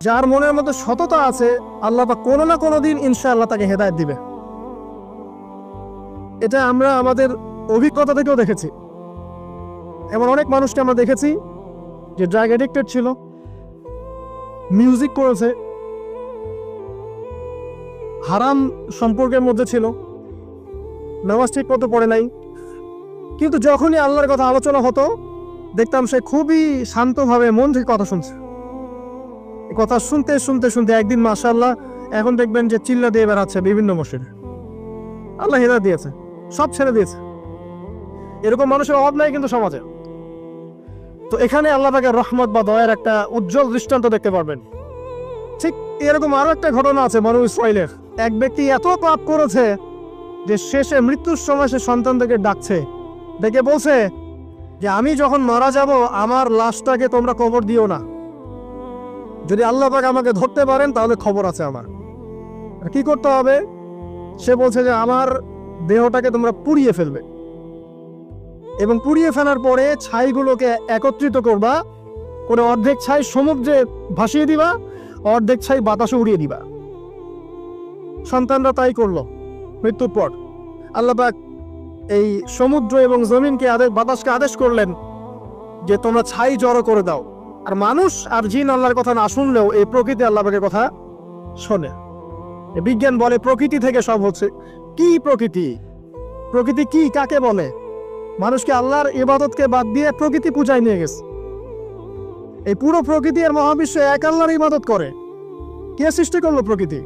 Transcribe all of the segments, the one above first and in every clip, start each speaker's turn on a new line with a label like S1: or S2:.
S1: যার মনের মধ্যে সততা আছে আল্লাহ পাক কোনো না কোনো দিন ইনশাআল্লাহ তাকে হেদায়েত দিবে। এটা আমরা আমাদের অভিজ্ঞতা থেকেও দেখেছি। এমন অনেক মানুষকে আমরা দেখেছি যে ড্রাগ অ্যাডিক্টেড ছিল, মিউজিক করেছে, হারাম সম্পর্কের মধ্যে ছিল, নামাজ ঠিক মতো পড়ে নাই, কিন্তু যখনই আল্লাহর কথা আলোচনা হতো দেখতাম সে খুবই শান্তভাবে মন থেকে কথা শুনছে। কথা শুনতে শুনতে শুনতে একদিন মাশাআল্লাহ এখন দেখবেন যে চিল্লা দিয়ে বেড়াচ্ছে বিভিন্ন মসজিদে। আল্লাহ হেদায়েত দিয়েছে, সব ছেড়ে দিয়েছে। এরকম মানুষের অভাব নাই কিন্তু সমাজে। তো এখানে আল্লাহ পাকের রহমত বা দয়ার একটা উজ্জ্বল দৃষ্টান্ত দেখতে পারবেন। ঠিক এরকম আরো একটা ঘটনা আছে বনু ইসরাইলের। এক ব্যক্তি এত পাপ করেছে যে শেষে মৃত্যুর সময় সে সন্তানদেরকে ডাকছে, ডেকে বলছে যে আমি যখন মারা যাব আমার লাশটাকে তোমরা কবর দিও না, যদি আল্লাহ পাক আমাকে ধরতে পারেন তাহলে খবর আছে আমার। কি করতে হবে? সে বলছে যে আমার দেহটাকে তোমরা পুড়িয়ে ফেলবে এবং পুড়িয়ে ফেলার পরে ছাইগুলোকে একত্রিত করবা, করে অর্ধেক ছাই সমুদ্রে ভাসিয়ে দিবা, অর্ধেক ছাই বাতাসে উড়িয়ে দিবা। সন্তানরা তাই করলো। মৃত্যুর পর আল্লাহ পাক এই সমুদ্র এবং জমিনকে বাতাসকে আদেশ করলেন যে তোমরা ছাই জড়ো করে দাও। আর মানুষ আর জিন আল্লাহর কথা না শুনলেও এই প্রকৃতি আল্লাহ পাকের কথা শোনে। বিজ্ঞান বলে প্রকৃতি থেকে সব হচ্ছে। কি প্রকৃতি? প্রকৃতি কি, কাকে বলে? মানুষকে আল্লাহর ইবাদতকে বাদ দিয়ে প্রকৃতি পূজায় নিয়ে গেছে। এই পুরো প্রকৃতি আর মহাবিশ্ব এক আল্লাহর ইবাদত করে। কে সৃষ্টি করলো প্রকৃতি?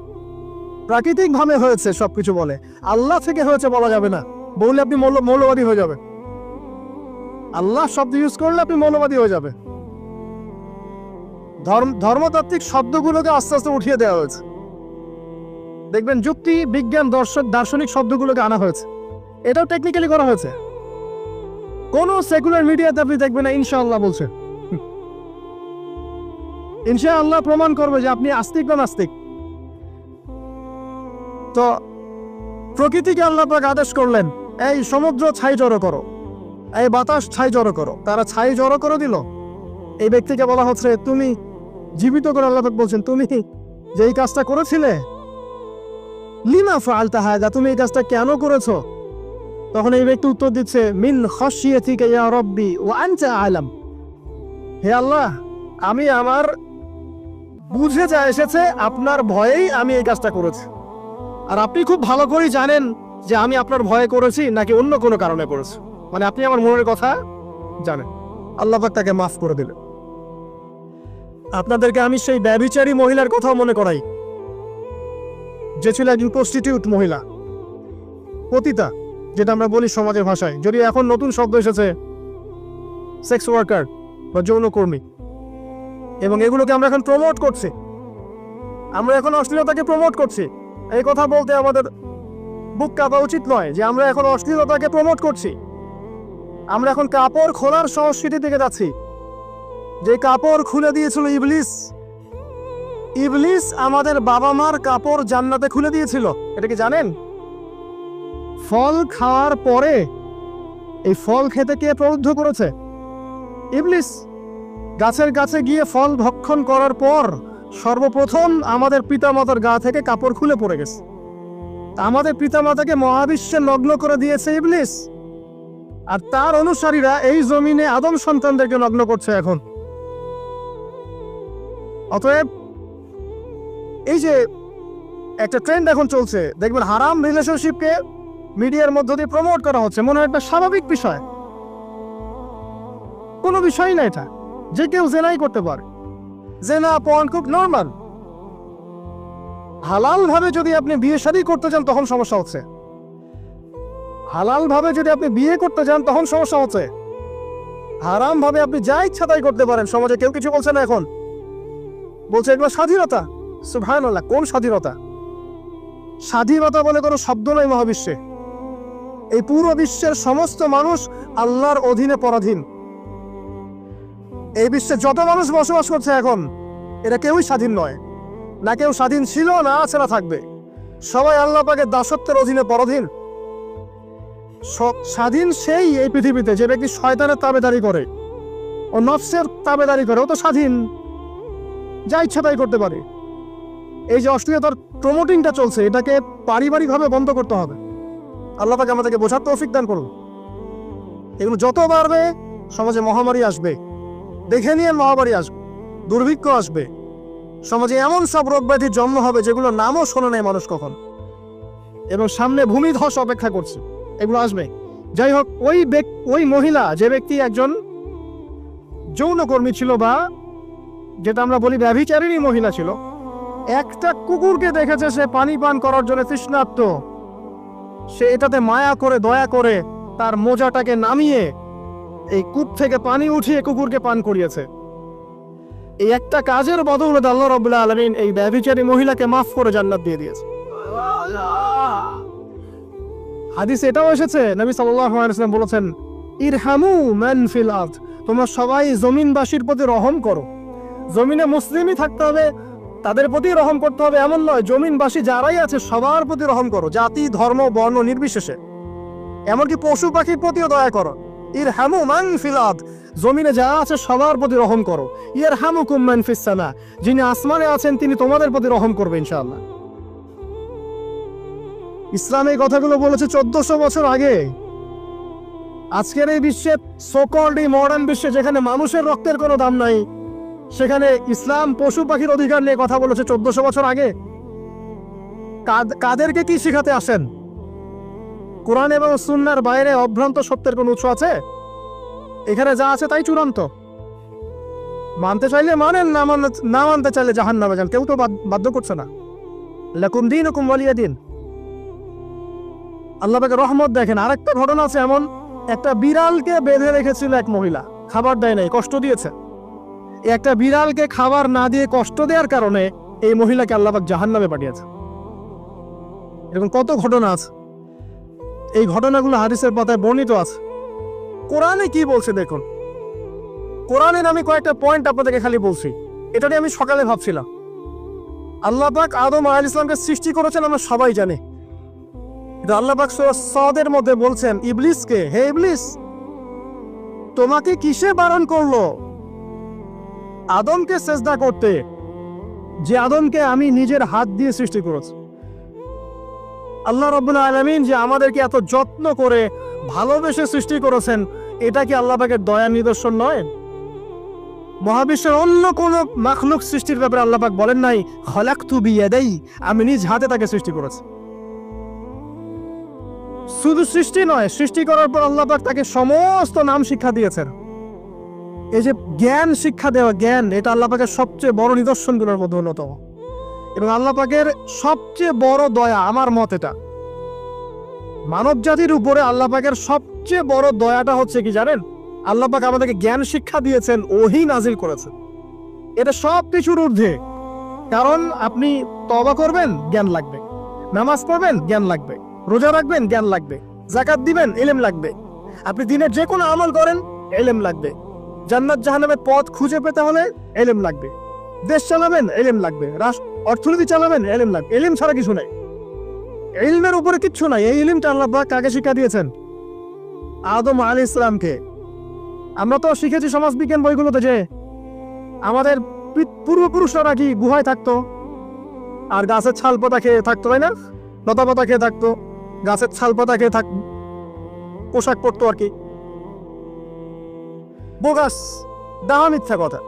S1: প্রাকৃতিক ভাবে হয়েছে সবকিছু বলে, আল্লাহ থেকে হয়েছে বলা যাবে না। বললে আপনি মৌলবাদী হয়ে যাবে। আল্লাহ শব্দ ইউজ করলে আপনি মৌলবাদী হয়ে যাবে। ধর্মতাত্ত্বিক শব্দগুলোকে আস্তে আস্তে উঠিয়ে দেওয়া হয়েছে। দেখবেন যুক্তি, বিজ্ঞান, দার্শনিক শব্দগুলোকে আনা হয়েছে। এটাও টেকনিক্যালি করা হয়েছে। কোন সেকুলার মিডিয়াতে আপনি দেখবেন না ইনশাআল্লাহ বলছে। ইনশাআল্লাহ প্রমাণ করবে যে আপনি আস্তিক না নাস্তিক। তো প্রকৃতিকে আল্লাহ পাক আদেশ করলেন এই সমুদ্র ছাই জড়ো করো, এই বাতাস ছাই জড়ো করো। তারা ছাই জড়ো করে দিল। এই ব্যক্তিকে বলা হচ্ছে তুমি জীবিত করে আল্লাহ পাক বলছেন তুমি যে এই কাজটা করেছিলে, লিমা ফাআলতা হাযা, তুমি এই কাজটা কেন করেছো? তখন এই ব্যক্তি উত্তর দিচ্ছে মিন খাশিয়াতিকা ইয়া রাব্বি ওয়া আনতা আ'লাম। হে আল্লাহ, আমি আমার বুঝে যা এসেছে আপনার ভয়েই আমি এই কাজটা করেছি, আর আপনি খুব ভালো করেই জানেন যে আমি আপনার ভয়ে করেছি নাকি অন্য কোনো কারণে করেছি। মানে আপনি আমার মনের কথা জানেন। আল্লাহ পাক তাকে মাফ করে দিলেন। আপনাদেরকে আমি সেই ব্যভিচারী মহিলার কথাও মনে করাই, যে ছিল একজন প্রস্টিটিউট মহিলা, পতিতা, যেটা আমরা বলি সমাজের ভাষায়। যদিও এখন নতুন শব্দ এসেছে সেক্স ওয়ার্কার বা যৌনকর্মী, এবং এগুলোকে আমরা এখন প্রমোট করছি। আমরা এখন অশ্লীলতাকে প্রমোট করছি। এই কথা বলতে আমাদের বুক কাঁপা উচিত নয় যে আমরা এখন অশ্লীলতাকে প্রমোট করছি। আমরা এখন কাপড় খোলার সংস্কৃতি থেকে যাচ্ছি। যে কাপড় খুলে দিয়েছিল ইবলিস। ইবলিস আমাদের বাবা মার কাপড় জান্নাতে খুলে দিয়েছিল, এটা কি জানেন? ফল খাওয়ার পরে এই ফল খেতে কে প্রলুব্ধ করেছে? ইবলিস। গাছের কাছে গিয়ে ফল ভক্ষণ করার পর সর্বপ্রথম আমাদের পিতামাতার গা থেকে কাপড় খুলে পড়ে গেছে। আমাদের পিতামাতাকে মহাবিশ্বে নগ্ন করে দিয়েছে ইবলিস, আর তার অনুসারীরা এই জমিনে আদম সন্তানদেরকে নগ্ন করছে এখন। অতএব এই যে একটা ট্রেন্ড এখন চলছে, দেখবেন হারাম রিলেশনশিপকে মিডিয়ার মধ্য দিয়ে প্রমোট করা হচ্ছে, মনে হয় একটা স্বাভাবিক বিষয়। কোনো বিষয় না এটা, যে কেউ জেনাই করতে পারে। জেনা পর্ন খুব নর্মাল। হালাল ভাবে যদি আপনি বিয়ে শাদী করতে চান তখন সমস্যা হচ্ছে। হালাল ভাবে যদি আপনি বিয়ে করতে চান তখন সমস্যা হচ্ছে। হারাম ভাবে আপনি যা ইচ্ছা তাই করতে পারেন, সমাজে কেউ কিছু বলছে না। এখন বলছে এগুলো স্বাধীনতা। সুবহানাল্লাহ, কোন স্বাধীনতা? স্বাধীনতা বলে কোনো শব্দ নয় মহাবিশ্বে। এই পুরো বিশ্বের সমস্ত মানুষ আল্লাহর অধীনে পরাধীন। এই বিশ্বে যত মানুষ বসবাস করছে এখন, এরা কেউই স্বাধীন নয়। না কেউ স্বাধীন ছিল, না আছে, না থাকবে। সবাই আল্লাহ পাকের দাসত্বের অধীনে পরাধীন। স্বাধীন সেই এই পৃথিবীতে যে ব্যক্তি শয়তানের তাবেদারি করে, ও নফসের তাবেদারি করে, ও তো স্বাধীন। যা ইচ্ছা তাই করতে পারে। এই যে অশ্লীলতার প্রমোটিংটা চলছে, এটাকে পারিবারিকভাবে বন্ধ করতে হবে। আল্লাহ পাক আমাদেরকে বোঝার তৌফিক দান করুন। এগুলো যত বাড়বে সমাজে মহামারী আসবে, দেখে নিয়ে মহামারী আসবে, দুর্ভিক্ষ আসবে, সমাজে এমন সব রোগ ব্যাধির জন্ম হবে যেগুলো নামও শোনে নাই মানুষ কখন, এবং সামনে ভূমিধস অপেক্ষা করছে, এগুলো আসবে। যাই হোক, ওই মহিলা, যে ব্যক্তি একজন যৌনকর্মী ছিল, বা যেটা আমরা বলি ব্যভিচারিণী মহিলা ছিল, একটা কুকুরকে দেখেছে সে পানি পান করার জন্য তৃষ্ণার্ত, সে এটাতে মায়া করে দয়া করে তার মোজাটাকে নামিয়ে এই কূপ থেকে পানি উঠিয়ে কুকুরকে পান করিয়েছে। এই একটা কাজের বদৌলতে আল্লাহ রাব্বুল আলামিন এই ব্যভিচারী মহিলাকে মাফ করে জান্নাত দিয়ে দিয়েছে। হাদিসে এটাও এসেছে, নবী সাল্লাল্লাহু আলাইহি ওয়াসাল্লাম বলেছেন, ইরহামু মান ফিল আরদ, তোমরা সবাই জমিনবাসীর প্রতি রহম করো। জমিনে মুসলিমই থাকতে হবে, তাদের প্রতি রহম করতে হবে এমন নয়, জমিনবাসী যারাই আছে সবার প্রতি রহম করো, জাতি ধর্ম বর্ণ নির্বিশেষে, এমনকি পশু পাখির প্রতিও দয়া করো। ইরহামু মান ফিল আরদ, জমিনে যারা আছে সবার প্রতি রহম করো। ইয়ারহামুকুম মান ফিস সামা, যিনি আসমানে আছেন তিনি তোমাদের প্রতি রহম করবে ইনশাআল্লাহ। ইসলাম এই কথাগুলো বলেছে 1400 বছর আগে। আজকের এই বিশ্বে, সোকল্ড এই মডার্ন বিশ্বে, যেখানে মানুষের রক্তের কোনো দাম নাই, সেখানে ইসলাম পশু পাখির অধিকার নিয়ে কথা বলেছে 1400 বছর আগে। কাদেরকে কি শিখাতে আসেন? কোরআন এবং সুন্নাহর বাইরে অভ্রান্ত সত্যের কোন উৎস আছে? এখানে যা আছে তাই চূড়ান্ত। মানতে চাইলে মানেন, না মানতে চাইলে জাহান্নামে যান, কেউ তো বাধ্য করছে না। লাকুম দীনুকুম ওয়ালিয়া দিন। আল্লাহ পাকের রহমত দেখেন। আরেকটা ঘটনা আছে এমন, একটা বিড়ালকে বেঁধে রেখেছিল এক মহিলা, খাবার দেয় নাই, কষ্ট দিয়েছে। একটা বিড়ালকে খাবার না দিয়ে কষ্ট দেওয়ার কারণে এই মহিলাকে আল্লাহ পাক জাহান্নামে পাঠিয়েছে। এরকম কত ঘটনা আছে, এই ঘটনাগুলো হাদিসের পাতায় বর্ণিত আছে। কোরআনে কি বলছে দেখুন। কোরআনের আমি কয়েকটা পয়েন্ট আপনাদেরকে খালি বলছি, এটা নিয়ে আমি সকালে ভাবছিলাম। আল্লাহ পাক আদম আলাইহিস সালামকে সৃষ্টি করেছেন, আমরা সবাই জানি। আল্লাহ পাক সূরা সাদের মধ্যে বলছেন ইবলিসকে, হে ইবলিস, তোমাকে কিসে বারণ করলো আদমকে সেজদা করতে, যে আদমকে আমি নিজের হাত দিয়ে সৃষ্টি করেছি। আল্লাহ রাব্বুল আলামিন যে আমাদেরকে এত যত্ন করে ভালোবেসে সৃষ্টি করেছেন, এটা কি আল্লাহ পাকের দয়ার নিদর্শন নয়? মহাবিশ্বের অন্য কোন মাখলুক সৃষ্টির ব্যাপারে আল্লাহ পাক বলেন নাই খলাকতু বিয়াদাই, আমি নিজ হাতে তাকে সৃষ্টি করেছি। শুধু সৃষ্টি নয়, সৃষ্টি করার পর আল্লাহ পাক তাকে সমস্ত নাম শিক্ষা দিয়েছেন। এই যে জ্ঞান শিক্ষা দেওয়া, জ্ঞান, এটা আল্লাহ পাকের সবচেয়ে বড় নিদর্শনগুলোর মধ্যে অন্যতম। এবং আল্লাহ পাকের সবচেয়ে বড় দয়া, আমার মত এটা, মানব জাতির উপরে আল্লাহ পাকের সবচেয়ে বড় দয়াটা হচ্ছে কি জানেন? আল্লাহ পাক আমাদেরকে জ্ঞান শিক্ষা দিয়েছেন, ওহী নাজিল করেছেন। এটা সব কিছুর ঊর্ধ্বে। কারণ আপনি তওবা করবেন, জ্ঞান লাগবে। নামাজ পড়বেন, জ্ঞান লাগবে। রোজা রাখবেন, জ্ঞান লাগবে। যাকাত দিবেন, ইলম লাগবে। আপনি দিনের যে কোনো আমল করেন, ইলম লাগবে। জান্নাত জাহান্নামের পথ খুঁজে পেতে হলে ইলম লাগবে। দেশ চালাবেন, ইলম লাগবে। অর্থনীতি চালাবেন, ইলম লাগবে। ইলম ছাড়া কিছু নাই, ইলমের উপরে কিচ্ছু নাই। এই ইলমটা আল্লাহ পাক কাকে শিক্ষা দিয়েছেন? আদম আলাইহিস সালামকে। আমরা তো শিখেছি সমাজবিজ্ঞান বইগুলোতে যে আমাদের পূর্বপুরুষরা নাকি গুহায় থাকতো, আর গাছের ছাল পাতা খেয়ে থাকতো, তাই না? লতা পাতা খেয়ে থাকতো, গাছের ছাল পাতা খেয়ে পোশাক পরতো আর কি। বোগাস, ডাহা, মিথ্যা কথা।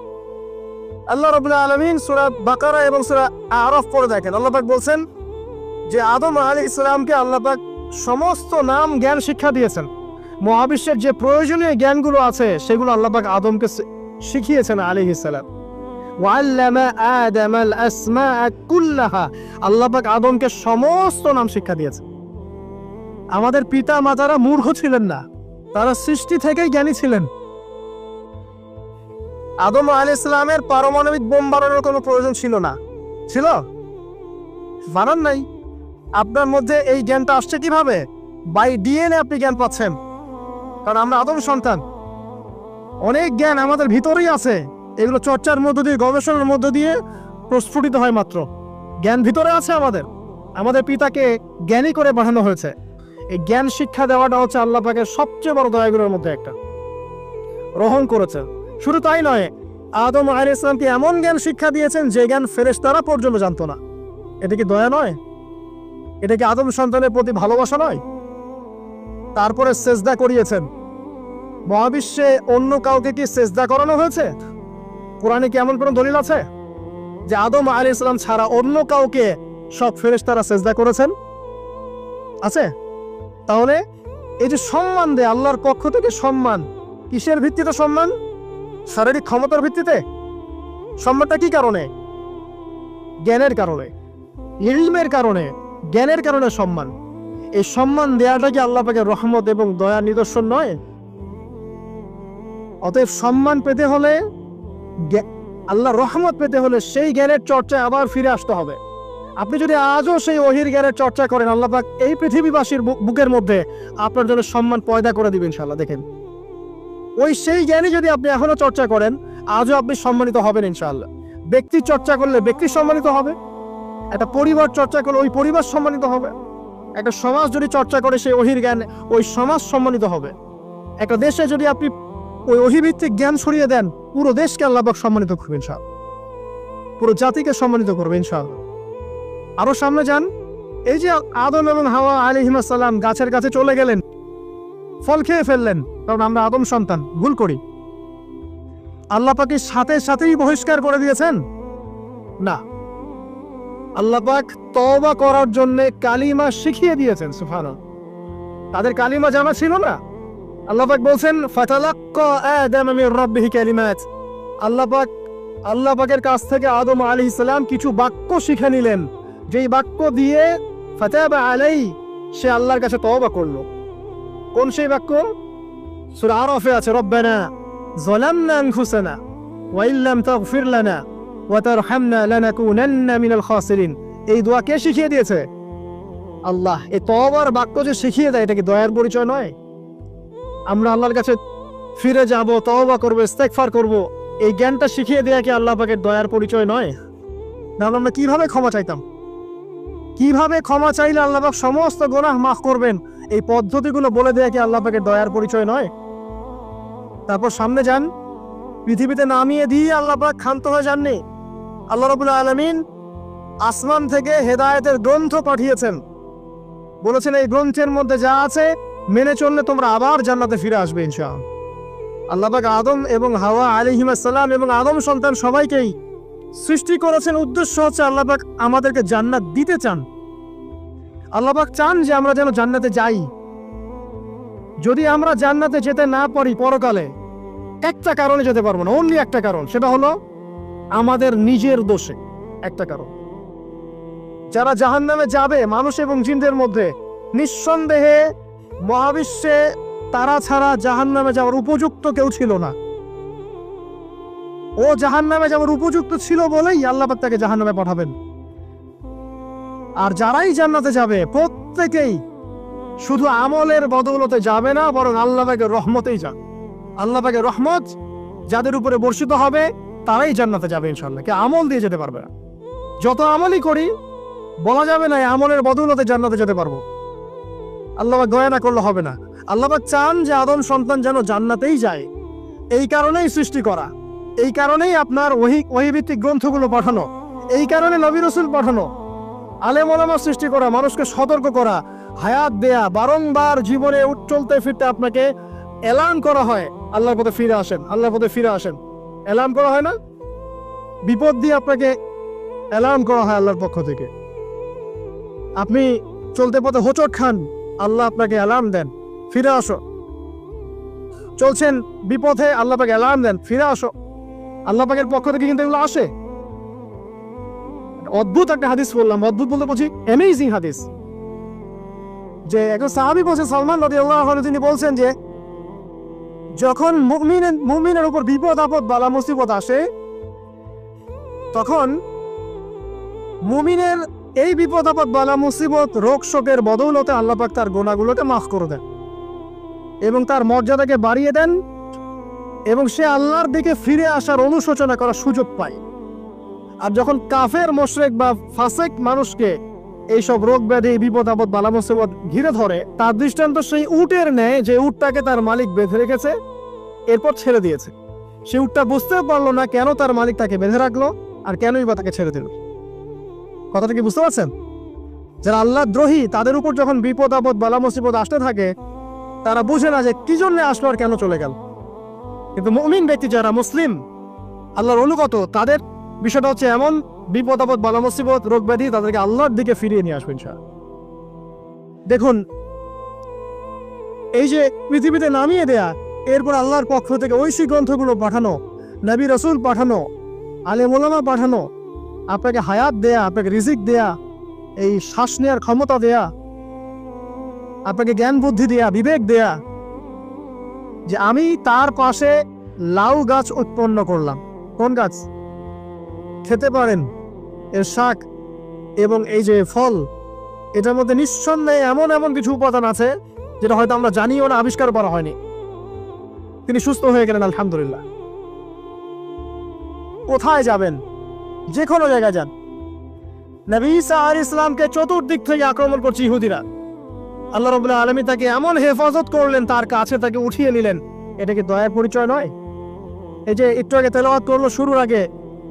S1: আল্লাহ রাব্বুল আলামিন সূরা বাকারা এবং সূরা আরাফ পড়ে দেখেন, আল্লাহ পাক বলছেন যে আদম আলাইহিস সালামকে আল্লাহ পাক সমস্ত নাম জ্ঞান শিক্ষা দিয়েছেন। মহাবিশ্বের যে প্রয়োজনীয় জ্ঞানগুলো আছে সেগুলো আল্লাহ পাক আদমকে শিখিয়েছেন আলাইহিস সালাম। ওয়াল্লামা আদামাল আসমাআ কুল্লাহা, আল্লাহ পাক আদমকে সমস্ত নাম শিক্ষা দিয়েছেন। আমাদের পিতা মাতারা মূর্খ ছিলেন না, তারা সৃষ্টি থেকেই জ্ঞানী ছিলেন। আদম আলাইহিস সালামের পারমাণবিক বোম বানানোর কোনো প্রয়োজন ছিল না, ছিল? বানান নাই। আপনার মধ্যে এই জ্ঞানটা আসছে কিভাবে? বাই ডিএনএ আপনি জ্ঞান পাচ্ছেন, কারণ আমরা আদম সন্তান। অনেক জ্ঞান আমাদের ভিতরেই আছে, এগুলো চর্চার মধ্য দিয়ে, গবেষণার মধ্য দিয়ে প্রস্ফুটিত হয় মাত্র। জ্ঞান ভিতরে আছে আমাদের, আমাদের পিতাকে জ্ঞানী করে পাঠানো হয়েছে। এই জ্ঞান শিক্ষা দেওয়াটা হচ্ছে আল্লাহ পাকের সবচেয়ে বড় দয়াগুলোর মধ্যে একটা। রহম করেছে। শুধু তাই নয়, আদম আলাইহিস সালামকে এমন জ্ঞান শিক্ষা দিয়েছেন যে জ্ঞান ফেরেশতারা পর্যন্ত জানতো না। এটা কি দয়া নয়? এটা কি আদম সন্তানের প্রতি ভালোবাসা নয়? তারপরে সেজদা করিয়েছেন। মহাবিশ্বে অন্য কাউকে কি সেজদা করানো হয়েছে? কোরআনে কি এমন কোনো দলিল আছে যে আদম আলাইহিস সালাম ছাড়া অন্য কাউকে সব ফেরেশতারা সেজদা করেছেন? আছে? তাহলে এই যে সম্মান দেয় আল্লাহর পক্ষ থেকে, সম্মান কিসের ভিত্তিতে সম্মান? শারীরিক ক্ষমতার ভিত্তিতে? সম্মানটা কি কারণে? জ্ঞানের কারণে, ইলমের কারণে, জ্ঞানের কারণে সম্মান। এই সম্মান দেওয়াটা কি আল্লাহ পাকের রহমত এবং দয়ার নিদর্শন নয়? অতএব সম্মান পেতে হলে, আল্লাহর রহমত পেতে হলে সেই জ্ঞানের চর্চায় আবার ফিরে আসতে হবে। আপনি যদি আজও সেই ওহির জ্ঞানের চর্চা করেন, আল্লাহ পাক এই পৃথিবীবাসীর বুকের মধ্যে আপনার জন্য সম্মান পয়দা করে দিবেন ইনশাআল্লাহ। দেখেন, ওই সেই জ্ঞানী যদি আপনি এখনো চর্চা করেন, আজও আপনি সম্মানিত হবেন ইনশাআল্লাহ। ব্যক্তি চর্চা করলে ব্যক্তি সম্মানিত হবে, একটা পরিবার চর্চা করলে ওই পরিবার সম্মানিত হবে, একটা সমাজ যদি চর্চা করে সেই ওহির জ্ঞান, ওই সমাজ সম্মানিত হবে। একটা দেশে যদি আপনি ওই ওহিভিত্তিক জ্ঞান ছড়িয়ে দেন, পুরো দেশকে আল্লাহ পাক সম্মানিত করবেন ইনশাআল্লাহ, পুরো জাতিকে সম্মানিত করবেন ইনশাআল্লাহ। আরো সামনে যান, এই যে আদম এবং হাওয়া আলাইহিস সালাম গাছের কাছে চলে গেলেন, ফল খেয়ে ফেললেন, কারণ আমরা আদম সন্তান, ভুল করি। আল্লাহ পাক সাথে সাথেই বহিষ্কার করে দিয়েছেন? না, আল্লাহ পাক তওবা করার জন্য কালিমা শিখিয়ে দিয়েছেন। সুবহানাল্লাহ, তাদের কালিমা জানা ছিল না। আল্লাহ পাক বলছেন ফাতালাক্কা আদম মির রাব্বিহি কালিমাত। আল্লাহ পাকের কাছ থেকে আদম আলাইহিস সালাম কিছু বাক্য শিখে নিলেন, যেই বাক্য দিয়ে ফাতাবা আলাইহি, সে আল্লাহর কাছে তওবা করলো। কোন সেই বাক্য? সূরা আরাফে আছে, রব্বানা যালামনা আনফুসানা ওয়া ইল্লাম তাগফির লানা ওয়া তারহামনা লানাকুনান্না মিনাল খাসিরিন। এই দোয়া কে শিখিয়ে দিয়েছে? আল্লাহ। এই তওবার বাক্য যে শিখিয়ে দেয়, এটা কি দয়ার পরিচয় নয়? আমরা আল্লাহর কাছে ফিরে যাব, তওবা করব, ইস্তেগফার করব, এই জ্ঞানটা শিখিয়ে দেয়া কি আল্লাহ পাকের দয়ার পরিচয় নয়? তাহলে আমরা কিভাবে ক্ষমা চাইতাম? কিভাবে ক্ষমা চাইলে আল্লাহ পাক সমস্ত গুনাহ মাফ করবেন, এই পদ্ধতিগুলো বলে দেয়া কি আল্লাহ পাকের দয়ার পরিচয় নয়? তারপর সামনে যান, পৃথিবীতে নামিয়ে দিয়ে আল্লাহ পাক ক্ষান্ত হয়ে যাননি। আল্লাহ রাব্বুল আলামিন আসমান থেকে হেদায়েতের গ্রন্থ পাঠিয়েছেন, বলেছেন এই গ্রন্থের মধ্যে যা আছে মেনে চললে তোমরা আবার জান্নাতে ফিরে আসবে ইনশাআল্লাহ। আল্লাহ পাক আদম এবং হাওয়া আলাইহিস সালাম এবং আদম সন্তান সবাইকেই সৃষ্টি করেছেন, উদ্দেশ্য হচ্ছে আল্লাহ পাক আমাদেরকে জান্নাত দিতে চান। আল্লাহ পাক চান যে আমরা যেন জান্নাতে যাই। যদি আমরা জান্নাতে যেতে না পারি পরকালে, একটা কারণে যেতে পারবো না, অনলি একটা কারণ, সেটা হলো আমাদের নিজের দোষে। একটা কারণ, যারা জাহান্নামে যাবে মানুষ এবং জিনদের মধ্যে, নিঃসন্দেহে মহাবিশ্বে তারা ছাড়া জাহান্নামে যাওয়ার উপযুক্ত কেউ ছিল না। ও জাহান্নামে যাওয়ার উপযুক্ত ছিল বলেই আল্লাহ পাক তাকে জাহান্নামে পাঠাবেন। আর যারাই জান্নাতে যাবে প্রত্যেকেই শুধু আমলের বদৌলতে যাবে না, বরং আল্লাহ পাকের রহমতেই যাবে। আল্লাহ পাকের রহমত যাদের উপরে বর্ষিত হবে তারাই জান্নাতে যাবে ইনশাআল্লাহ। কে আমল দিয়ে যেতে পারবে না। যত আমলই করি বলা যাবে না আমলের বদৌলতে জান্নাতে যেতে পারবো। আল্লাহ পাক দয়া না করলে হবে না। আল্লাহ পাক চান যে আদম সন্তান যেন জান্নাতেই যায়। এই কারণেই সৃষ্টি করা, এই কারণেই আপনার ওহীভিত্তিক গ্রন্থগুলো পাঠানো, এই কারণে নবী রাসূল পাঠানো, আলেম ওলামা সৃষ্টি করা, মানুষকে সতর্ক করা, হায়াত দেয়া, বারংবার জীবনে চলতে ফিরতে আপনাকে এলান করা হয় আল্লাহর পথে ফিরে আসেন, আল্লাহর পথে ফিরে আসেন। এলান করা হয় না? বিপদ দিয়ে আপনাকে এলান করা হয় আল্লাহর পক্ষ থেকে। আপনি চলতে পথে হোঁচট খান, আল্লাহ আপনাকে এলান দেন, ফিরে আসো। চলছেন বিপথে, আল্লাহ পাক এলান দেন, ফিরে আসো। আল্লাহ পাকের পক্ষ থেকে কিন্তু এগুলো আসে। অদ্ভুত একটা হাদিস বললাম, অদ্ভুত বলতে বলছি অ্যামেজিং হাদিস, যে একজন সাহাবী বলছেন, সালমান রাদিয়াল্লাহু আনহু, তিনি বলছেন যে যখন মুমিনের উপর বিপদ আপদ বালা মুসিবত আসে, তখন মুমিনের এই বিপদ আপদ বালা মুসিবত রোগ শোকের বদৌলতে আল্লাহ পাক তার গুনাহগুলোকে মাফ করে দেন এবং তার মর্যাদাকে বাড়িয়ে দেন, এবং সে আল্লাহর দিকে ফিরে আসার অনুশোচনা করার সুযোগ পায়। আর যখন কাফের মুশরিক বা ফাসিক মানুষকে এইসব রোগ ব্যাধি, বিপদ আপদ বালা মুসিবত ঘিরে ধরে, তার দৃষ্টান্ত সেই উটের ন্যায় যে উটটাকে তার মালিক বেঁধে রেখেছে, এরপর ছেড়ে দিয়েছে। সে উটটা বুঝতে পারলো না কেন তার মালিক তাকে বেঁধে রাখলো আর কেনই বা তাকে ছেড়ে দিল। কথাটা কি বুঝতে পারছেন? যারা আল্লাহ দ্রোহী তাদের উপর যখন বিপদ আপদ বালা মুসিবত আসতে থাকে তারা বুঝে না যে কি জন্য আসলো আর কেন চলে গেল। কিন্তু মুমিন ব্যক্তি যারা মুসলিম আল্লাহর অনুগত তাদের বিষয়টা হচ্ছে এমন বিপদ আপদ বালা মুসিবত রোগ ব্যাধি তাদেরকে আল্লাহর দিকে ফিরিয়ে নিয়ে আসবে ইনশাআল্লাহ। দেখুন এই যে পৃথিবীতে নামিয়ে দেয়া, এরপর আল্লাহর পক্ষ থেকে ঐশী গ্রন্থগুলো পাঠানো, নবী রসুল পাঠানো, আলেম ওলামা পাঠানো, আপনাকে হায়াত দেয়া, আপনাকে রিজিক দেয়া, এই শ্বাস নেওয়ার ক্ষমতা দেয়া, আপনাকে জ্ঞান বুদ্ধি দেয়া, বিবেক দেয়া, যে আমি তার পাশে লাউ গাছ উৎপন্ন করলাম। কোন গাছ? খেতে পারেন এর শাক এবং এই যে ফল, এটার মধ্যে নিঃসন্দেহে এমন এমন কিছু উপাদান আছে যেটা হয়তো আমরা জানিও না, আবিষ্কার করা হয়নি। তিনি সুস্থ হয়ে গেলেন আলহামদুলিল্লাহ। কোথায় যাবেন? যে কোনো জায়গায় যান। নবী ঈসা আলাইহিস সালামকে চতুর্দিক থেকে আক্রমণ করছে ইহুদিরা। আল্লাহ রাব্বুল আলামিন তাকে এমন হেফাজত করলেন, তার কাছে তাকে উঠিয়ে নিলেন। এটা কি দয়ার পরিচয় নয়? এই যে একটু আগে তেলাওয়াত করলো শুরুর আগে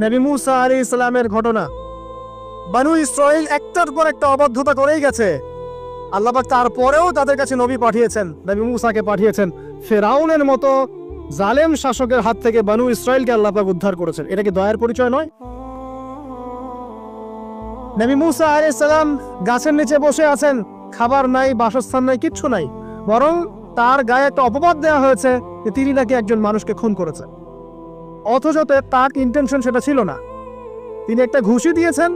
S1: নবী মুসা আলাইহিস সালামের ঘটনা। বানু ইসরাইল একটার পর একটা অবাধ্যতা করেই গেছে। আল্লাহ পাক তারপরেও তাদের কাছে নবী পাঠিয়েছেন, নবী মুসাকে পাঠিয়েছেন। ফেরাউনের মতো জালেম শাসকের হাত থেকে বানু ইসরাইলকে আল্লাহ পাক উদ্ধার করেছেন। এটা কি দয়ার পরিচয় নয়? নবী মুসা আলাইহিস সালাম গাছের নিচে বসে আছেন, খাবার নাই, বাসস্থান নাই, কিচ্ছু নাই, বরং তার গায়ে একটা অপবাদ দেওয়া হয়েছে যে তিনি নাকি একজন মানুষকে খুন করেছেন। অথচ তার ইন্টেনশন সেটা ছিল না। তিনি একটা ঘুষি দিয়েছেন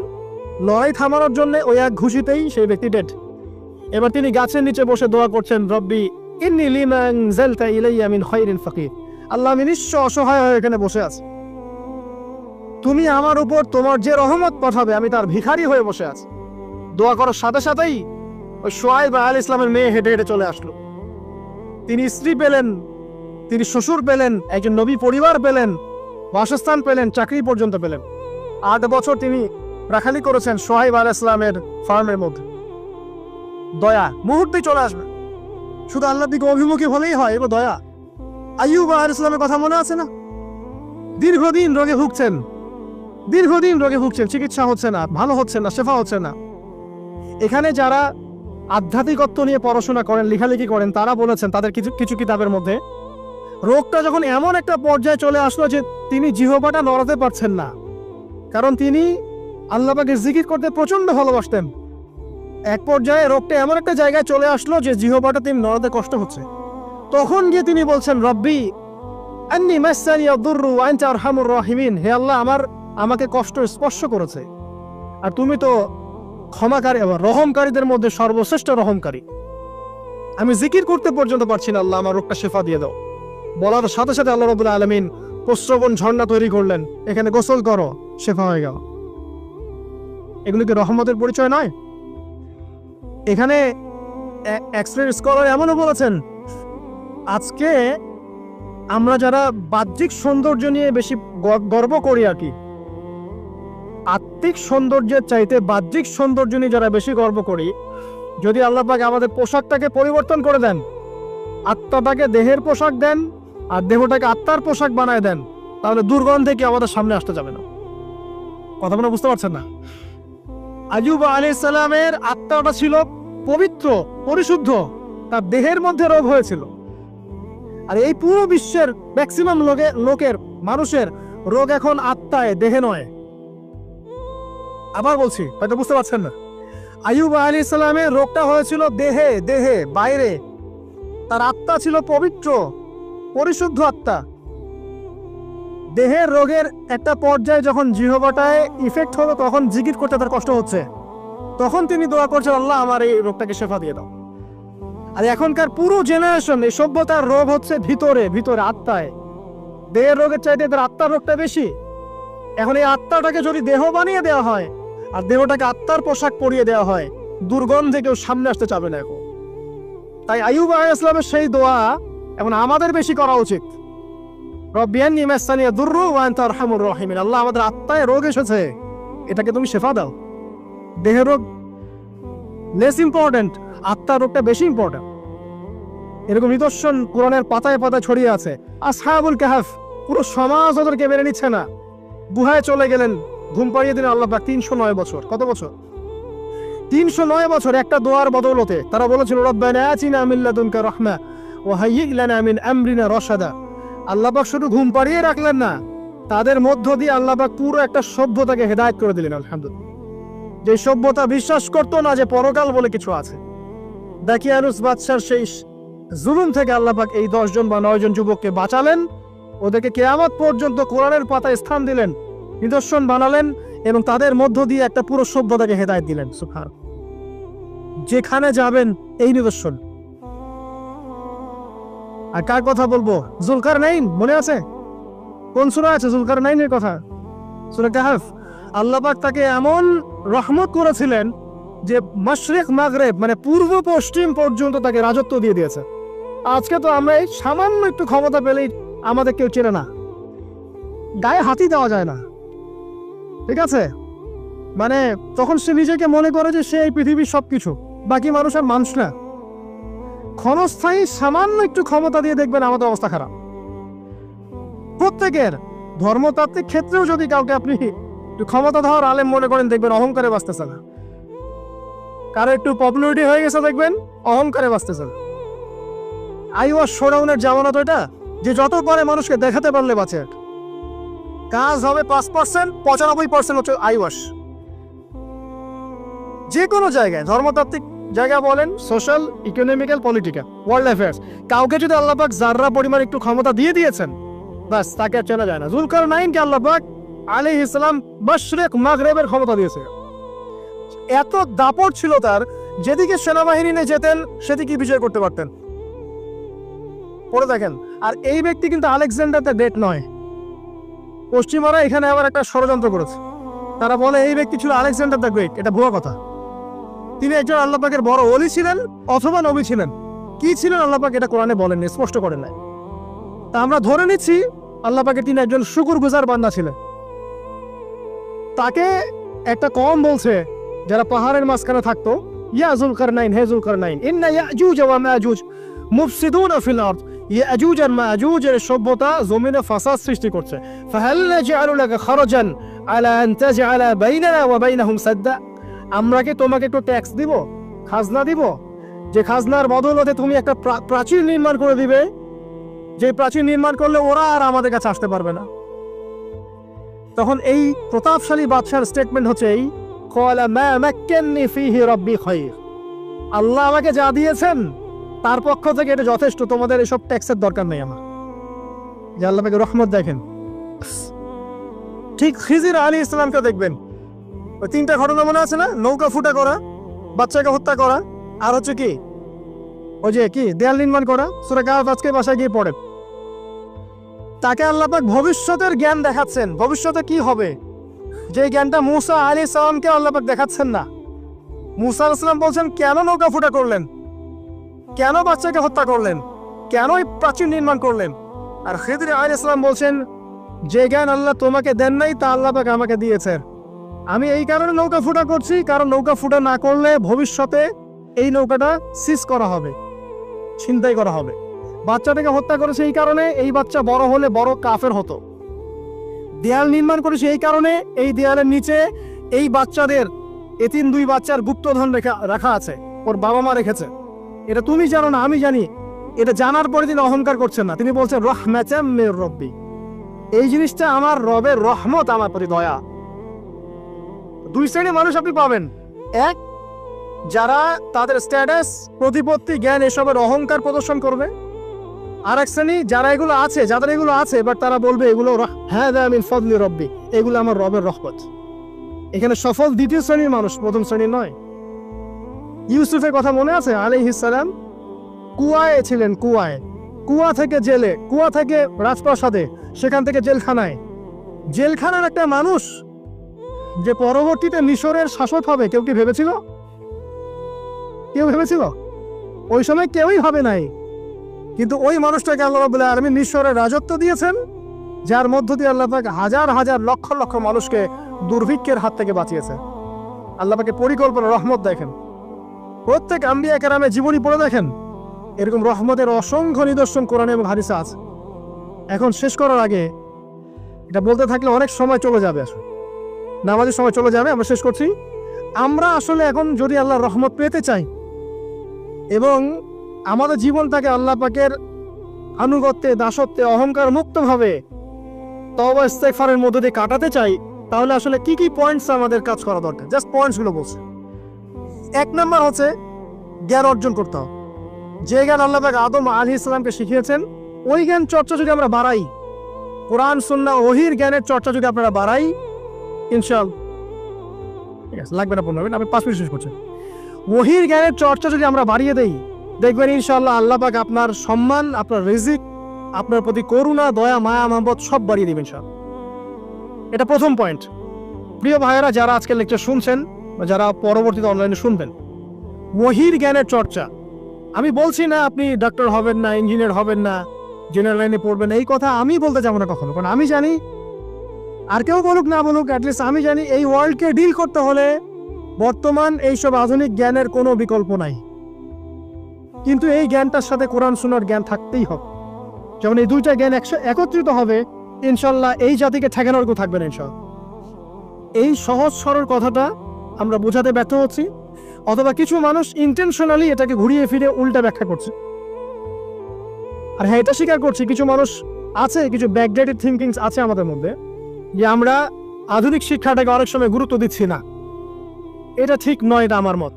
S1: লড়াই থামানোর জন্য, ওই এক ঘুষিতেই সেই ব্যক্তি ডেড। এবার তিনি গাছের নিচে বসে দোয়া করছেন, রব্বি ইন্নী লিমা আনজালতা ইলাইয়া মিন খায়রিন ফাকির। আল্লাহ, আমি নিঃস্ব অসহায় হয়ে এখানে বসে আছি, তুমি আমার উপর তোমার যে রহমত পাঠাবে আমি তার ভিখারি হয়ে বসে আছি। দোয়া করার সাথে সাথেই ওই শুআয়ব আলাইহিস ইসলামের মেয়ে হেঁটে হেঁটে চলে আসলো। তিনি স্ত্রী পেলেন, তিনি শ্বশুর পেলেন, একজন নবী পরিবার পেলেন, বাসস্থান পেলেন, চাকরি পর্যন্ত পেলেন। 8 বছর তিনি রাখালি করেছেন শুআয়ব আলাইহিস ইসলামের ফার্মের মধ্যে। দয়া মুহূর্তেই চলে আসবে, শুধু আল্লাহর দিকে অভিমুখী হলেই হয়। এবার দয়া। আইয়ুব আলাইহিস সালামের কথা মনে আছে না? দীর্ঘদিন রোগে ভুগছেন, চিকিৎসা হচ্ছে না, ভালো হচ্ছে না, শেফা হচ্ছে না। এখানে যারা আধ্যাত্মিকত্ব নিয়ে পড়াশোনা করেন, লেখালেখি করেন, তারা বলেছেন তাদের কিছু কিছু কিতাবের মধ্যে, রোগটা যখন এমন একটা পর্যায়ে চলে আসলো যে তিনি জিহ্বাটা নড়াতে পারছেন না, কারণ তিনি আল্লাহ পাকের জিকির করতে প্রচন্ড ভালোবাসতেন। এক পর্যায়ে রোগটা এমন একটা জায়গায় চলে আসলো যে জিহ্বাটা তিনি নড়াতে কষ্ট হচ্ছে। তখন গিয়ে তিনি বলছেন, রব্বি আন্নী মাসসানি আদ-দুররু ওয়া আনতা আরহামুর রাহিমিন। হে আল্লাহ, আমাকে কষ্ট স্পর্শ করেছে, আর তুমি তো ক্ষমাকারী এবং রহমকারীদের মধ্যে সর্বশ্রেষ্ঠ রহমকারী। আমি জিকির করতে পর্যন্ত পারছি না, আল্লাহ আমার রোগটা শেফা দিয়ে দাও। বলার সাথে সাথে আল্লাহ রাব্বুল আলামিন প্রস্রবণ ঝর্ণা তৈরি করলেন, এখানে গোসল করো, শেফা হয়ে গেল। এগুলো কি রহমতের পরিচয় নয়? এখানে এক্সরে স্কলার এমনও বলেছেন, আজকে আমরা যারা বাহ্যিক সৌন্দর্য নিয়ে বেশি গর্ব করি আর কি, আত্মিক সৌন্দর্যের চাইতে বাহ্যিক সৌন্দর্য নিয়ে যারা বেশি গর্ব করি, যদি আল্লাহ পাক আমাদের পোশাকটাকে পরিবর্তন করে দেন, আত্মাটাকে দেহের পোশাক দেন আর দেহটাকে আত্মার পোশাক বানায় দেন, তাহলে দুর্গন্ধে কি আমাদের সামনে আসতে যাবে না। কথা মনে বুঝতে পারছেন না? আইয়ুব আলাইহিস সালামের আত্মাটা ছিল পবিত্র, পরিশুদ্ধ, তার দেহের মধ্যে রোগ হয়েছিল। আর এই পুরো বিশ্বের ম্যাক্সিমাম লোকের মানুষের রোগ এখন আত্মায়, দেহে নয়। আবার বলছি, হয়তো বুঝতে পারছেন না। আইয়ুব আলাইহিস সালামের রোগটা হয়েছিল দেহে, বাইরে। তার আত্মা ছিল পবিত্র, পরিশুদ্ধ আত্মা। দেহের রোগের একটা পর্যায়ে যখন জিহ্বাটায় ইফেক্ট হলো, তখন জিকির করতে তার কষ্ট হচ্ছে, তখন তিনি দোয়া করছেন, আল্লাহ আমার এই রোগটাকে শেফা দিয়ে দাও। আর এখনকার পুরো জেনারেশন, এই সভ্যতার রোগ হচ্ছে ভিতরে, আত্মায়। দেহের রোগের চাইতে তার আত্মার রোগটা বেশি। এখন এই আত্মাটাকে যদি দেহ বানিয়ে দেওয়া হয় আর দেহটাকে আত্মার পোশাক পরিয়ে দেওয়া হয়, দুর্গন্ধে কেউ সামনে আসতে চাবে না এখন। তাই আইয়ুব আলাইহিস সালামের সেই দোয়া এখন আমাদের বেশি করা উচিত। রব্বি আন্নী মাসসানি আদ-দুররু ওয়া আনতা আরহামুর রাহিমিন। আল্লাহ, আমাদের আত্মায় রোগ এসেছে, এটাকে তুমি শেফা দাও। দেহের রোগ লেস ইম্পর্টেন্ট, আত্মার রোগটা বেশি ইম্পর্টেন্ট। এরকম নিদর্শন কোরআনের পাতায় পাতায় ছড়িয়ে আছে। আসহাবুল কাহফ, পুরো সমাজ ওদেরকে মেনে নিচ্ছে না, গুহায় চলে গেলেন, ঘুম পাড়িয়ে দিলেন আল্লাহ পাক। 309 বছর, কত বছর? 309 বছর একটা দোয়ার বদৌলতে। তারা বলেছিল রব্বানা আতিনা মিন লাদুনকা রাহমা ওয়া হাইয়্ লানা মিন আমরিনা রাশাদা। আল্লাহ পাক শুধু ঘুম পাড়িয়ে রাখলেন না, তাদের মধ্য দিয়ে আল্লাহ পাক পুরো একটা সভ্যতাকে হেদায়েত করে দিলেন। আলহামদুলিল্লাহ। যে সভ্যতা বিশ্বাস করতো না যে পরকাল বলে কিছু আছে, দাকিয়ানুস বাদশার সেই জুলুম থেকে আল্লাহ পাক এই 10 জন বা 9 জন যুবককে বাঁচালেন, ওদেরকে কিয়ামত পর্যন্ত কোরআনের পাতায় স্থান দিলেন, নিদর্শন বানালেন এবং তাদের মধ্য দিয়ে একটা পুরো সভ্যতাকে হেদায়েত দিলেন। সুবহান। যেখানে যাবেন এই নিদর্শন। আর কার কথা বলবো? জুলকারনাইন, মনে আছে? কোন সূরা আছে জুলকারনাইনের কথা? সূরা কাহফ। আল্লাহ পাক তাকে এমন রহমত করেছিলেন যে মাশরিক মাগরিব মানে পূর্ব পশ্চিম পর্যন্ত তাকে রাজত্ব দিয়ে দিয়েছে। আজকে তো আমরা এই সামান্য একটু ক্ষমতা পেলেই আমাদের কেউ চেনে না, গায়ে হাতই দেওয়া যায় না, ঠিক আছে? মানে তখন সে নিজেকে মনে করে যে সে এই পৃথিবীর সবকিছু, বাকি মানুষ আর মানুষ না। ক্ষণস্থায়ী সামান্য একটু ক্ষমতা দিয়ে দেখবেন আমাদের অবস্থা খারাপ। প্রত্যেকের ধর্মতাত্ত্বিক ক্ষেত্রেও যদি কাউকে আপনি একটু ক্ষমতা ধর আলেম মনে করেন, দেখবেন অহংকারে বাঁচতেছে না। কারো একটু পপুলারিটি হয়ে গেছে, দেখবেন অহংকারে বাঁচতেছে না। আইওয়াস শোডাউনের জামানত ওইটা, যে যত পারে মানুষকে দেখাতে পারলে বাঁচে। কাজ হবে 5%, 95% হচ্ছে আইওয়াস। যে কোনো জায়গায়, ধর্মতাত্ত্বিক জায়গা বলেন, social, economical, political, world affairs, কাউকে যদি আল্লাহ পাক যাররা পরিমাণ একটু ক্ষমতা দিয়ে দিয়েছেন, বাস তাকে আর চেনা যায় না। জুলকারনাইনকে আল্লাহ পাক আলাইহিস সালাম মাশরিক মাগরিবের ক্ষমতা দিয়েছে। এত দাপট ছিল তার, যেদিকে সেনাবাহিনী নিয়ে যেতেন সেদিকে বিজয় করতে পারতেন। পড়ে দেখেন। আর এই ব্যক্তি কিন্তু আলেকজান্ডার দ্য গ্রেট নয়। পশ্চিমারা এখানে আবার একটা ষড়যন্ত্র করেছে। তারা বলে এই ব্যক্তি ছিল আলেকজান্ডার দ্য গ্রেট। এটা ভুয়া কথা। তিনি একজন আল্লাহ পাকের বড় ওলি ছিলেন অথবা নবী ছিলেন। কি ছিলেন আল্লাহ পাক এটা কোরআনে বলেননি, স্পষ্ট করেন নাই। তা আমরা ধরে নিচ্ছি আল্লাহ পাকের তিনি একজন শুকরগুজার বান্দা ছিলেন। তাকে একটা কওম বলছে যারা পাহাড়ের মাঝখানে থাকতো, ইয়া যুলকারনাইন, হে যুলকারনাইন, ইন্না ইয়াজুজ ওয়া মাজুজ মুফসিদুনা ফিল আরদ। ইয়াজুজ আর মাজুজের সভ্যতা জমিনে ফাসাদ সৃষ্টি করছে। ফাহাল নাজআলু লাকা খারাজান আলা আন তাজআলা বাইনানা ওয়া বাইনাহুম সাদ্দা। আমরা কি তোমাকে একটু ট্যাক্স দিব, খাজনা দিব, যে খাজনার বদৌলতে তুমি একটা প্রাচীর নির্মাণ করে দিবে, যে প্রাচীর নির্মাণ করলে ওরা আর আমাদের কাছে আসতে পারবে না। তখন এই প্রতাপশালী বাদশার স্টেটমেন্ট হচ্ছে এই, ক্বালা মা মাক্কান্নি ফীহি রাব্বি খায়র। আল্লাহ আমাকে যা দিয়েছেন তার পক্ষ থেকে এটা যথেষ্ট, তোমাদের এসব ট্যাক্সের দরকার নেই আমার। যে আল্লাহ পাকের রহমত দেখেন। ঠিক খিজির আলাইহিস সালামকে দেখবেন, ওই 3টা ঘটনা মনে আছে না? নৌকা ফুটা করা, বাচ্চাকে হত্যা করা, আর হচ্ছে কি ওই যে কি দেয়াল নির্মাণ করা। সূরা কাহফ আজকে বাসায় গিয়ে পড়েন। তাকে আল্লাহ পাক ভবিষ্যতের জ্ঞান দেখাচ্ছেন, ভবিষ্যতে কি হবে, যে জ্ঞানটা মূসা আলাইহিস সালামকে আল্লাহ পাক দেখাচ্ছেন না। মূসা আলাইহিস সালাম বলছেন কেন নৌকা ফুটা করলেন, কেন বাচ্চাকে হত্যা করলেন, কেন এই প্রাচীর নির্মাণ করলেন। আর খিজির আলাইহিস সালাম বলছেন যে জ্ঞান আল্লাহ তোমাকে দেন নাই তা আল্লাহ পাক আমাকে দিয়েছেন। আমি এই কারণে নৌকা ফুটা করছি, কারণ নৌকা ফুটা না করলে ভবিষ্যতে এই নৌকাটা সিজ করা হবে, ছিনতাই করা হবে। বাচ্চাটাকে হত্যা করেছে এই কারণে, এই বাচ্চা বড় হলে বড় কাফের হতো। দেয়াল নির্মাণ করেছে এই কারণে, এই দেয়ালের নিচে এই বাচ্চাদের এতিম 2 বাচ্চার গুপ্তধন রাখা আছে, ওর বাবা মা রেখেছে। এটা তুমি জানো না, আমি জানি। এটা জানার পরে তিনি অহংকার করছেন না, তিনি বলছেন রাহমাতাম মির রাব্বি, এই জিনিসটা আমার রবের রহমত, আমার প্রতি দয়া। 2 শ্রেণীর মানুষ আপনি পাবেন। এক, যারা তাদের স্ট্যাটাস, প্রতিপত্তি, জ্ঞান এসবের অহংকার প্রদর্শন করবে। আর এক শ্রেণী যারা এগুলো আছে, যাদের এগুলো আছে, বাট তারা বলবে এগুলো হাযা মিন ফাদলি রাব্বি, এগুলো আমার রবের রহমত। এখানে সফল 2য় শ্রেণীর মানুষ, 1ম শ্রেণীর নয়। ইউসুফের কথা মনে আছে? আলাইহিস সালাম কুয়ায় ছিলেন, কুয়া থেকে জেলে, কুয়া থেকে রাজপ্রাসাদে, সেখান থেকে জেলখানায়। জেলখানার একটা মানুষ যে পরবর্তীতে মিশরের শাসক হবে, কেউ কি ভেবেছিল? কেউ ভেবেছিল? ওই সময় কেউই ভাবে নাই। কিন্তু ওই মানুষটাকে আল্লাহ রাব্বুল আলামিন মিশরের রাজত্ব দিয়েছেন, যার মধ্য দিয়ে আল্লাহ পাক হাজার হাজার লক্ষ লক্ষ মানুষকে দুর্ভিক্ষের হাত থেকে বাঁচিয়েছে। আল্লাহ পাকের পরিকল্পনা, রহমত দেখেন। প্রত্যেক আম্বিয়া কেরামের জীবনী পড়ে দেখেন, এরকম রহমতের অসংখ্য নিদর্শন কোরআনে এবং হাদিসে আছে। এখন শেষ করার আগে এটা বলতে থাকলে অনেক সময় চলে যাবে, আসলে নামাজের সময় চলে যাবে, আমরা শেষ করছি। আমরা আসলে এখন যদি আল্লাহর রহমত পেতে চাই এবং আমাদের জীবনটাকে আল্লাহ পাকের আনুগত্যে, দাসত্বে, অহংকার মুক্তভাবে তওবা ইস্তেগফারের মধ্যে দিয়ে কাটাতে চাই, তাহলে আসলে কি কি পয়েন্টস আমাদের কাজ করা দরকার, জাস্ট পয়েন্টসগুলো বলছে। 1 নম্বর হচ্ছে জ্ঞান অর্জন করতে হবে। যে জ্ঞান আল্লাহ পাক আদম আলাইহিস সালামকে শিখিয়েছেন, ওই জ্ঞান চর্চা যদি আমরা বাড়াই, কোরআন সুন্নাহ ওহীর জ্ঞানের চর্চা যদি আপনারা বাড়াই, ইনশাআল্লাহ ঠিক আছে, লাগবে না 15 মিনিট, আমি 5 মিনিট শেষ করছি। ওহীর জ্ঞানের চর্চা যদি আমরা বাড়িয়ে দেই, দেখবেন ইনশাআল্লাহ আল্লাহ পাক আপনার সম্মান, আপনার রিজিক, আপনার প্রতি করুণা, দয়া, মায়া, মহব্বত সব বাড়িয়ে দিবেন ইনশাআল্লাহ। এটা প্রথম পয়েন্ট। প্রিয় ভাইয়েরা, যারা আজকে লেকচার শুনছেন বা যারা পরবর্তীতে অনলাইনে শুনবেন, ওহীর জ্ঞানের চর্চা। আমি বলছি না আপনি ডাক্তার হবেন না, ইঞ্জিনিয়ার হবেন না, জেনারেল লাইনে পড়বেন, এই কথা আমি বলতে যাবো না কখনো। কারণ আমি জানি, আর কেউ বলুক না বলুক, অ্যাটলিস্ট আমি জানি এই ওয়ার্ল্ডকে ডিল করতে হলে বর্তমান এইসব আধুনিক জ্ঞানের কোনো বিকল্প নাই। কিন্তু এই জ্ঞানটার সাথে কোরআন সুন্নাহর জ্ঞান থাকতেই হবে। যখন এই দুইটা জ্ঞান একত্রিত হবে, ইনশাল্লাহ এই জাতিকে ঠেকানোর কেউ থাকবে না ইনশাল্লাহ। এই সহজ সরল কথাটা আমরা বোঝাতে ব্যর্থ হচ্ছি, অথবা কিছু মানুষ ইন্টেনশনালি এটাকে ঘুরিয়ে ফিরে উল্টা ব্যাখ্যা করছে। আর হ্যাঁ, এটা স্বীকার করছি, কিছু মানুষ আছে, কিছু ব্যাকডেটেড থিঙ্কিংস আছে আমাদের মধ্যে, যে আমরা আধুনিক শিক্ষাটাকে অনেক সময় গুরুত্ব দিচ্ছি না। এটা ঠিক নয়, এটা আমার মত।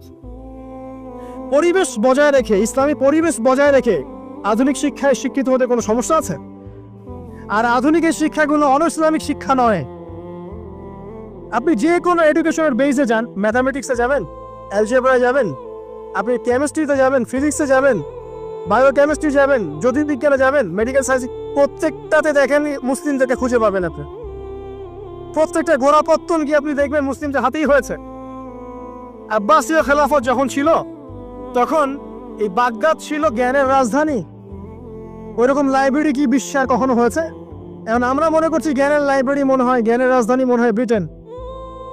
S1: পরিবেশ বজায় রেখে, ইসলামী পরিবেশ বজায় রেখে আধুনিক শিক্ষায় শিক্ষিত হতে কোনো সমস্যা আছে? আর আধুনিকের শিক্ষাগুলো অনইসলামিক শিক্ষা নয়। আপনি যে কোনো এডুকেশনের বেসে যান, ম্যাথামেটিক্সে যাবেন, অ্যালজেব্রায় যাবেন, আপনি কেমিস্ট্রিতে যাবেন, ফিজিক্সে যাবেন, বায়োকেমিস্ট্রি যাবেন, জ্যোতির্বিজ্ঞানে যাবেন, মেডিকেল সায়েন্স, প্রত্যেকটাতে দেখেন মুসলিমদেরকে খুঁজে পাবেন আপনি। প্রত্যেকটা গোড়াপত্তন কি আপনি দেখবেন মুসলিমদের হাতেই হয়েছে। আব্বাসীয় খেলাফত যখন ছিল, তখন এই বাগদাদ ছিল জ্ঞানের রাজধানী। ওইরকম লাইব্রেরি কি বিশ্বে কখনো হয়েছে? এখন আমরা মনে করছি জ্ঞানের লাইব্রেরি মনে হয়, জ্ঞানের রাজধানী মনে হয় ব্রিটেন,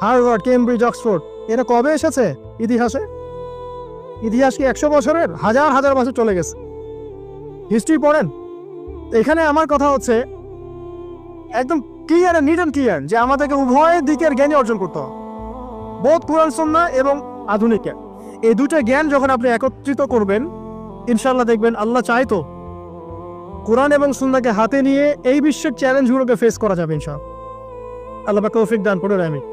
S1: হার্ভার্ড, কেমব্রিজ, অক্সফোর্ড। এরা কবে এসেছে ইতিহাসে? ইতিহাস কি 100 বছরের? হাজার হাজার বছর চলে গেছে। হিস্ট্রি পড়েন। এখানে আমার কথা হচ্ছে একদম ক্লিয়ার, নিট অ্যান্ড ক্লিয়ার, যে আমাদেরকে উভয় দিকের জ্ঞানই অর্জন করতে হবে, বোধ কোরআন সুন্নাহ এবং আধুনিক জ্ঞান। এই দুটো জ্ঞান যখন আপনি একত্রিত করবেন, ইনশাআল্লাহ দেখবেন আল্লাহ চাইতো কোরআন এবং সুন্নাহকে হাতে নিয়ে এই বিশ্বের চ্যালেঞ্জগুলোকে ফেস করা যাবে ইনশাআল্লাহ। আল্লাহ পাক তৌফিক দান করুন, আমিন।